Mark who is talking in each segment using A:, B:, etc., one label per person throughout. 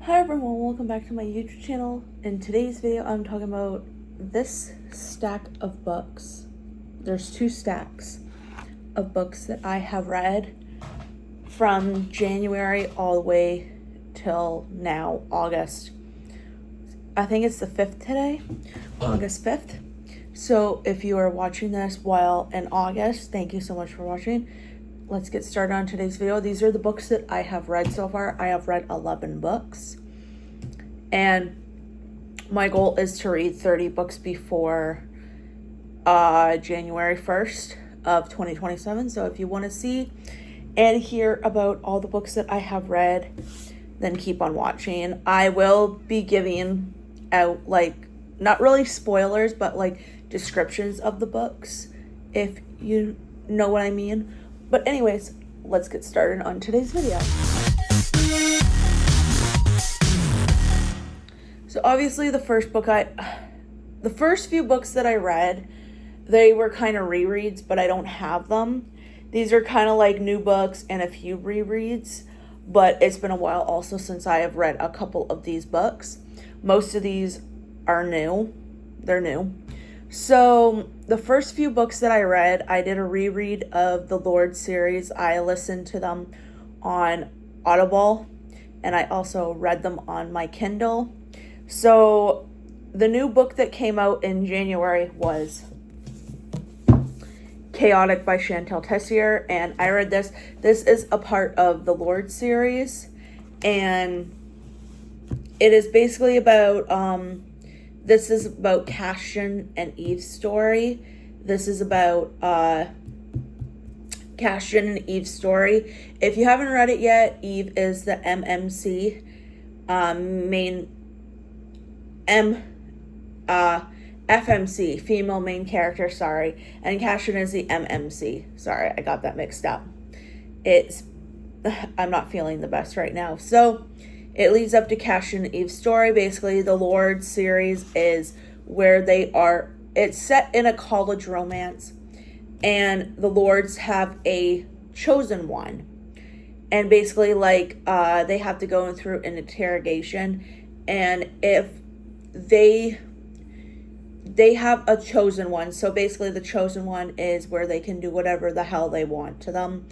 A: Hi everyone, welcome back to my YouTube channel. In today's video, I'm talking about this stack of books. There's two stacks of books that I have read from January all the way till now, August. I think it's the 5th today, August 5th. So if you are watching this while in August, thank you so much for watching. Let's get started on today's video. These are the books that I have read so far. I have read 11 books. And my goal is to read 30 books before January 1st of 2027. So if you want to see and hear about all the books that I have read, then keep on watching. I will be giving out, not really spoilers, but descriptions of the books, if you know what I mean. But anyways, let's get started on today's video. So obviously the first few books that I read, they were kind of rereads, but I don't have them. These are kind of like new books and a few rereads, but it's been a while also since I have read a couple of these books. Most of these are new. They're new. So the first few books that I read, I did a reread of the Lorde series. I listened to them on Audible, and I also read them on my Kindle. So the new book that came out in January was Chaotic by Chantal Tessier, and I read this. This is a part of the Lorde series, and it is basically about this is about Castian and Eve's story. This is about Castian and Eve's story. If you haven't read it yet, Eve is the MMC FMC, female main character, sorry. And Castian is the MMC. Sorry, I got that mixed up. I'm not feeling the best right now. So it leads up to Castian and Eve's story. Basically, the Lorde series is where they are. It's set in a college romance, and the Lordes have a chosen one. And basically, they have to go through an interrogation, and if they have a chosen one. So basically, the chosen one is where they can do whatever the hell they want to them,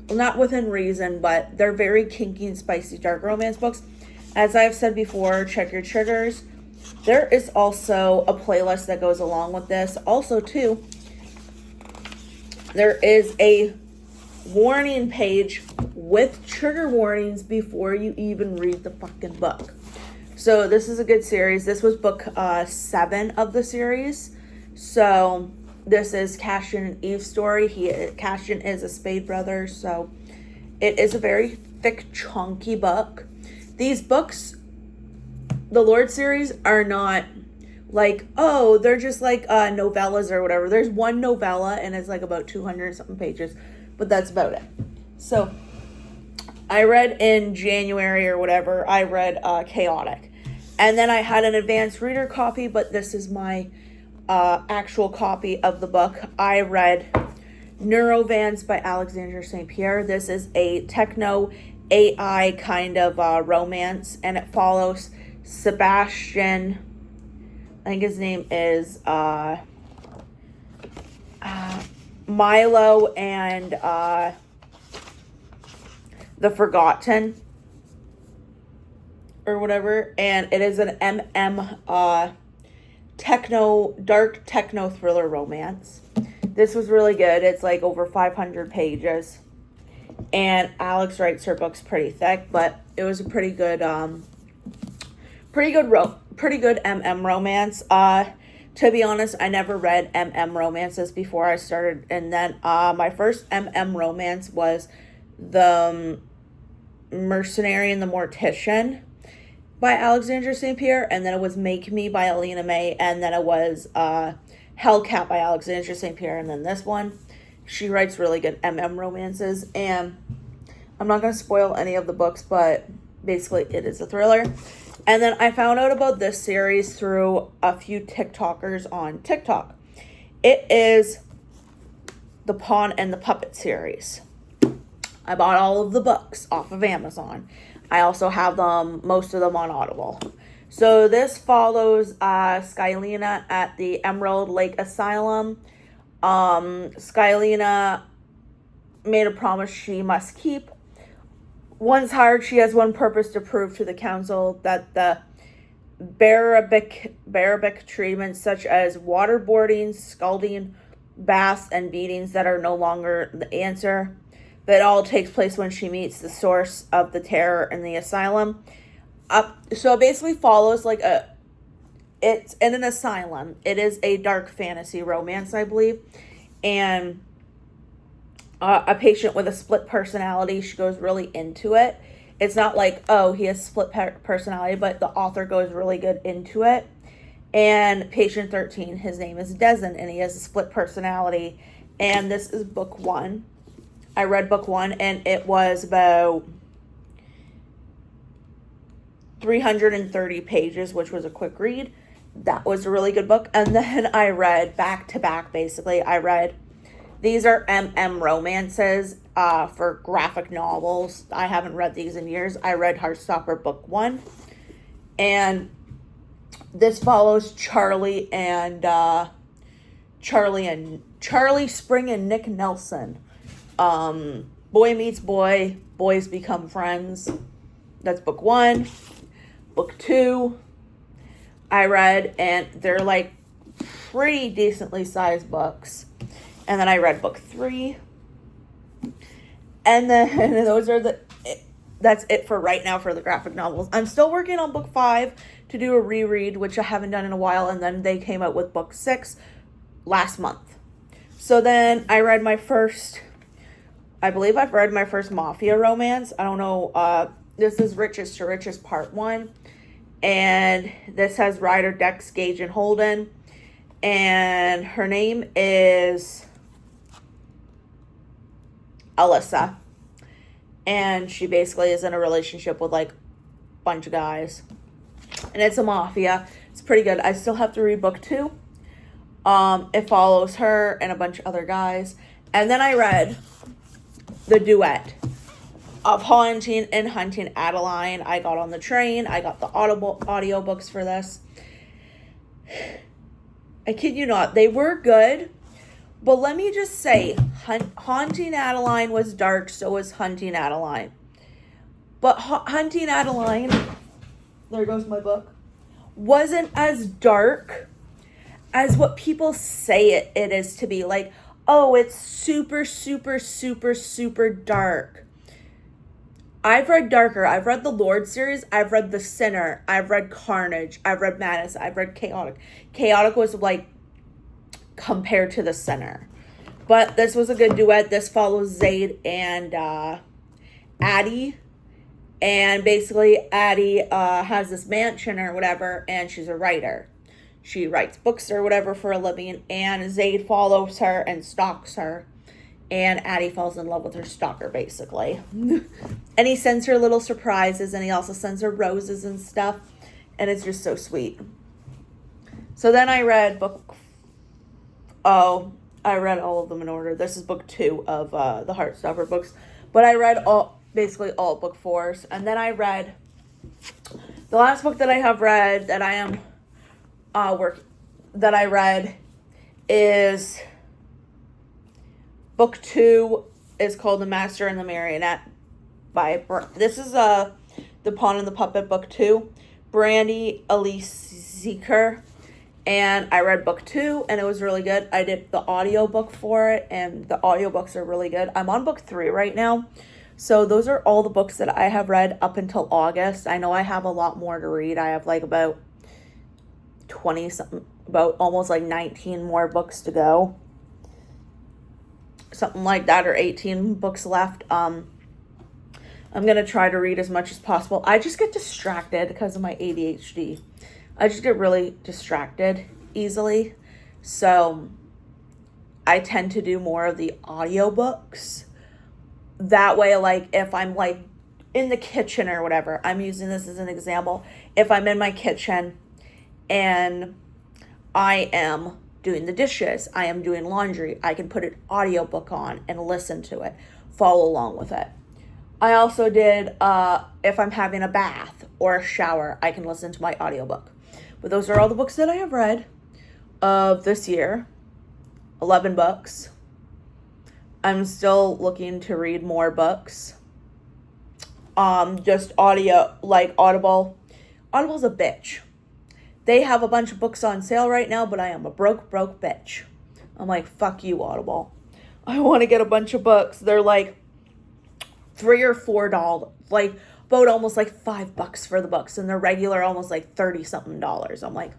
A: not within reason, but they're very kinky and spicy dark romance books. As I've said before, check your triggers. There is also a playlist that goes along with this. Also, too, there is a warning page with trigger warnings before you even read the fucking book. So this is a good series. This was book 7 of the series. So this is Castian and Eve's story. Castian is a Spade brother, so it is a very thick, chunky book. These books, the Lorde series, are not they're just novellas or whatever. There's one novella, and it's about 200 something pages, but that's about it. So I read in January or whatever, I read Chaotic. And then I had an advanced reader copy, but this is my actual copy of the book. I read Neurovans by Alexandre St. Pierre. This is a techno AI kind of romance, and it follows Sebastian. I think his name is Milo and the Forgotten or whatever, and it is an dark techno thriller romance. This was really good. It's over 500 pages, and Alex writes her books pretty thick, but it was a pretty good romance. To be honest, I never read romances before I started, and then my first romance was The Mercenary and the Mortician by Alexandre St. Pierre, and then it was Make Me by Alina May, and then it was Hellcat by Alexandre St. Pierre, and then this one. She writes really good romances, and I'm not going to spoil any of the books, but basically it is a thriller. And then I found out about this series through a few TikTokers on TikTok. It is the Pawn and the Puppet series. I bought all of the books off of Amazon. I also have most of them on Audible. So this follows Skylina at the Emerald Lake Asylum. Skylina made a promise she must keep. Once hired, she has one purpose: to prove to the council that the barbaric treatments such as waterboarding, scalding, baths, and beatings that are no longer the answer. That all takes place when she meets the source of the terror in the asylum. So it basically follows it's in an asylum. It is a dark fantasy romance, I believe. And a patient with a split personality, she goes really into it. It's not like, oh, he has split personality, but the author goes really good into it. And patient 13, his name is Dezen, and he has a split personality. And this is book 1. I read book 1, and it was about 330 pages, which was a quick read. That was a really good book. And then I read back to back, basically. These are romances for graphic novels. I haven't read these in years. I read Heartstopper book 1. And this follows Charlie Spring and Nick Nelson. Boy meets boy, boys become friends. That's book 1. Book 2, I read, and they're like pretty decently sized books. And then I read book 3. And then that's it for right now for the graphic novels. I'm still working on book 5 to do a reread, which I haven't done in a while. And then they came out with book 6 last month. So then I read I believe I've read my first mafia romance. I don't know. This is Riches to Riches part 1. And this has Ryder, Dex, Gage, and Holden. And her name is Alyssa. And she basically is in a relationship with like a bunch of guys. And it's a mafia. It's pretty good. I still have to read book 2. It follows her and a bunch of other guys. And then I read the duet of Haunting and Hunting Adeline. I got on the train. I got the audiobooks for this. I kid you not. They were good. But let me just say, Haunting Adeline was dark, so was Hunting Adeline. But Hunting Adeline, there goes my book, wasn't as dark as what people say it is to be. Like, oh, it's super, super, super, super dark. I've read darker. I've read the Lord series. I've read The Sinner. I've read Carnage. I've read Madness. I've read Chaotic. Chaotic was like compared to The Sinner. But this was a good duet. This follows Zaid and Addie. And basically Addie has this mansion or whatever, and she's a writer. She writes books or whatever for a living, and Zaid follows her and stalks her. And Addie falls in love with her stalker, basically. And he sends her little surprises, and he also sends her roses and stuff. And it's just so sweet. So then I read I read all of them in order. This is book 2 of the Heartstopper books. But I read basically all book 4s. And then I read, the last book that I have read that I am that I read is book 2 is called The Master and the Marionette this is The Pawn and the Puppet book 2, Brandy Elise Zeker. And I read book 2 and it was really good. I did the audiobook for it, and the audiobooks are really good. I'm on book 3 right now. So those are all the books that I have read up until August. I know I have a lot more to read. I have like about 20 something, about almost like 19 more books to go. Something like that, or 18 books left. I'm going to try to read as much as possible. I just get distracted because of my ADHD. I just get really distracted easily. So I tend to do more of the audiobooks. That way, like if I'm like in the kitchen or whatever, I'm using this as an example. If I'm in my kitchen and I am doing the dishes, I am doing laundry, I can put an audiobook on and listen to it, follow along with it. I also did, if I'm having a bath or a shower, I can listen to my audiobook. But those are all the books that I have read of this year. 11 books. I'm still looking to read more books. Just audio, like Audible. Audible's a bitch. They have a bunch of books on sale right now, but I am a broke bitch. I'm like, fuck you, Audible. I want to get a bunch of books. They're like $3 or $4, like about almost like $5 for the books, and they're regular almost like $30-something. I'm like,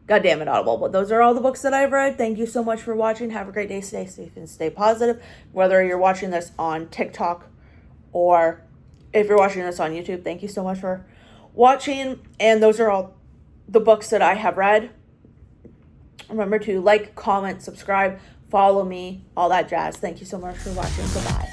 A: God damn it, Audible. But those are all the books that I've read. Thank you so much for watching. Have a great day. Stay safe and stay positive. Whether you're watching this on TikTok or if you're watching this on YouTube, thank you so much for watching. And those are all the books that I have read. Remember to like, comment, subscribe, follow me, all that jazz. Thank you so much for watching. Goodbye.